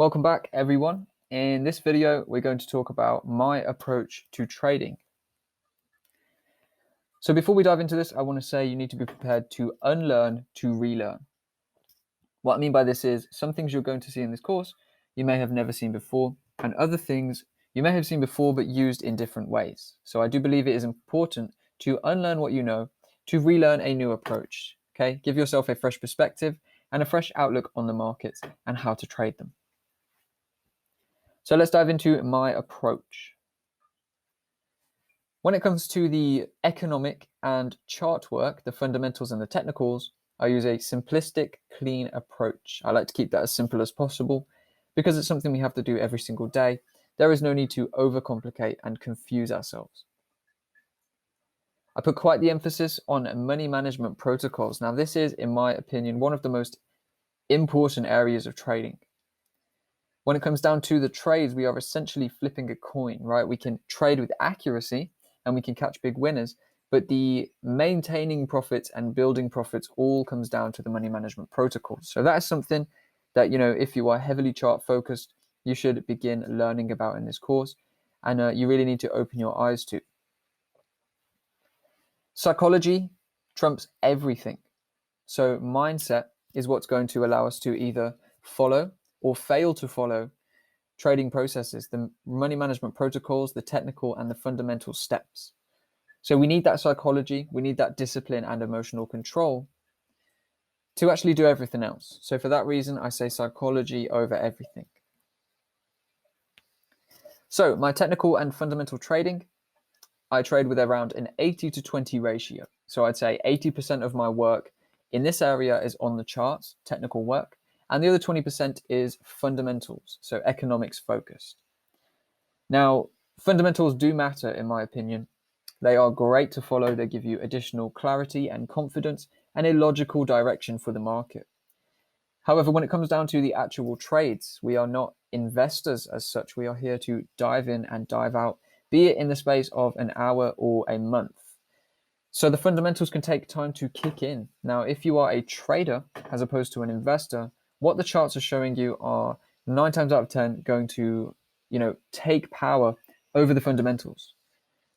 Welcome back, everyone. In this video, we're going to talk about my approach to trading. So before we dive into this, I want to say you need to be prepared to unlearn to relearn. What I mean by this is some things you're going to see in this course you may have never seen before, and other things you may have seen before but used in different ways. So I do believe it is important to unlearn what you know, to relearn a new approach. Okay, give yourself a fresh perspective and a fresh outlook on the markets and how to trade them. So let's dive into my approach. When it comes to the economic and chart work, the fundamentals and the technicals, I use a simplistic, clean approach. I like to keep that as simple as possible because it's something we have to do every single day. There is no need to overcomplicate and confuse ourselves. I put quite the emphasis on money management protocols. Now, this is, in my opinion, one of the most important areas of trading. When it comes down to the trades, we are essentially flipping a coin, right? We can trade with accuracy and we can catch big winners, but the maintaining profits and building profits all comes down to the money management protocols. So that is something that, if you are heavily chart focused, you should begin learning about in this course, and you really need to open your eyes to. Psychology trumps everything. So mindset is what's going to allow us to either follow or fail to follow trading processes, the money management protocols, the technical and the fundamental steps. So we need that psychology, we need that discipline and emotional control to actually do everything else. So for that reason, I say psychology over everything. So my technical and fundamental trading, I trade with around an 80-20 ratio. So I'd say 80% of my work in this area is on the charts, technical work, and the other 20% is fundamentals, so economics focused. Now, fundamentals do matter in my opinion. They are great to follow. They give you additional clarity and confidence and a logical direction for the market. However, when it comes down to the actual trades, we are not investors as such. We are here to dive in and dive out, be it in the space of an hour or a month. So the fundamentals can take time to kick in. Now, if you are a trader as opposed to an investor, what the charts are showing you are 9 times out of 10 going to, take power over the fundamentals.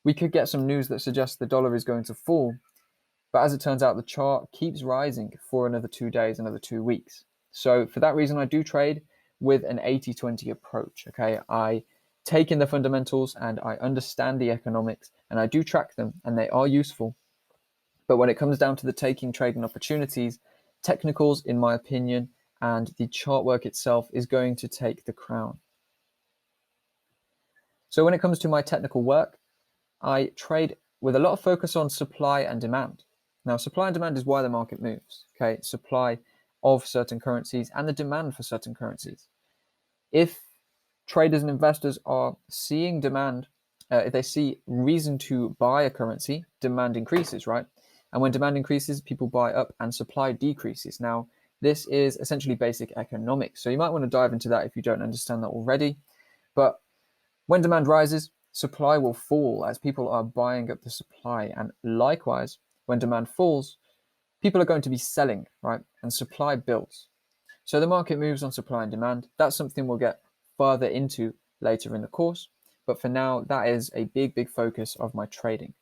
We could get some news that suggests the dollar is going to fall, but as it turns out, the chart keeps rising for another 2 days, another 2 weeks. So for that reason, I do trade with an 80-20 approach. Okay, I take in the fundamentals and I understand the economics and I do track them and they are useful. But when it comes down to the taking trading opportunities, technicals, in my opinion, and the chart work itself is going to take the crown. So when it comes to my technical work, I trade with a lot of focus on supply and demand. Now, supply and demand is why the market moves. Okay, supply of certain currencies and the demand for certain currencies. If traders and investors are seeing demand, if they see reason to buy a currency, demand increases, right? And when demand increases, people buy up and supply decreases. Now, this is essentially basic economics. So you might want to dive into that if you don't understand that already. But when demand rises, supply will fall as people are buying up the supply. And likewise, when demand falls, people are going to be selling, right? And supply builds. So the market moves on supply and demand. That's something we'll get further into later in the course. But for now, that is a big focus of my trading.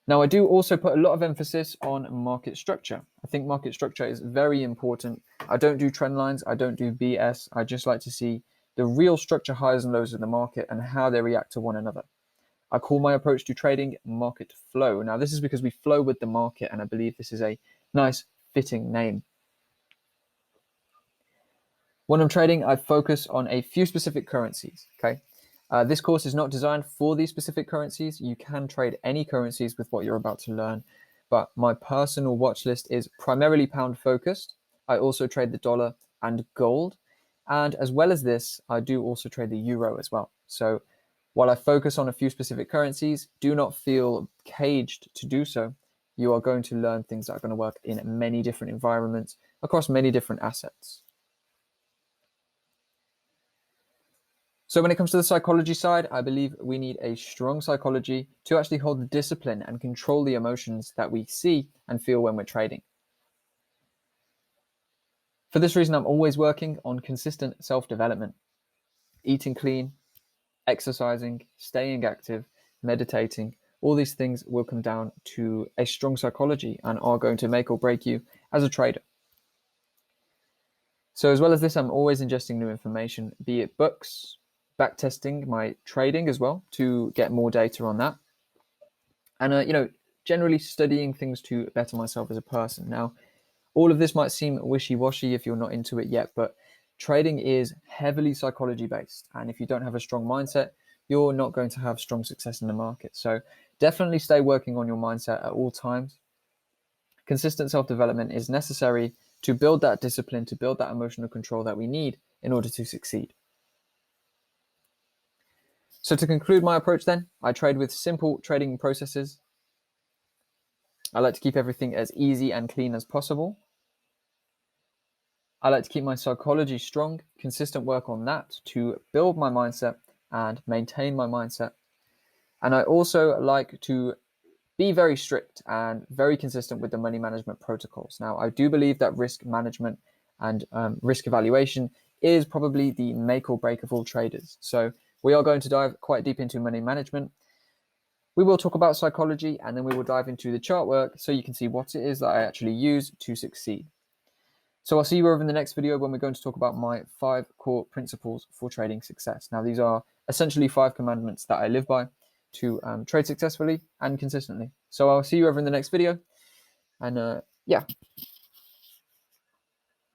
Now, I do also put a lot of emphasis on market structure. I think market structure is very important. I don't do trend lines. I don't do BS. I just like to see the real structure highs and lows of the market and how they react to one another. I call my approach to trading market flow. Now, this is because we flow with the market, and I believe this is a nice fitting name. When I'm trading, I focus on a few specific currencies, okay? This course is not designed for these specific currencies. You can trade any currencies with what you're about to learn, but my personal watch list is primarily pound focused. I also trade the dollar and gold. And as well as this, I do also trade the euro as well. So while I focus on a few specific currencies, do not feel caged to do so. You are going to learn things that are going to work in many different environments across many different assets. So when it comes to the psychology side, I believe we need a strong psychology to actually hold the discipline and control the emotions that we see and feel when we're trading. For this reason, I'm always working on consistent self-development, eating clean, exercising, staying active, meditating. All these things will come down to a strong psychology and are going to make or break you as a trader. So as well as this, I'm always ingesting new information, be it books, backtesting my trading as well to get more data on that. And, generally studying things to better myself as a person. Now, all of this might seem wishy-washy if you're not into it yet, but trading is heavily psychology based. And if you don't have a strong mindset, you're not going to have strong success in the market. So definitely stay working on your mindset at all times. Consistent self-development is necessary to build that discipline, to build that emotional control that we need in order to succeed. So to conclude my approach then, I trade with simple trading processes. I like to keep everything as easy and clean as possible. I like to keep my psychology strong, consistent work on that to build my mindset and maintain my mindset. And I also like to be very strict and very consistent with the money management protocols. Now, I do believe that risk management and risk evaluation is probably the make or break of all traders. So we are going to dive quite deep into money management. We will talk about psychology, and then we will dive into the chart work so you can see what it is that I actually use to succeed. So I'll see you over in the next video when we're going to talk about my 5 core principles for trading success. Now, these are essentially 5 commandments that I live by to trade successfully and consistently. So I'll see you over in the next video. And yeah.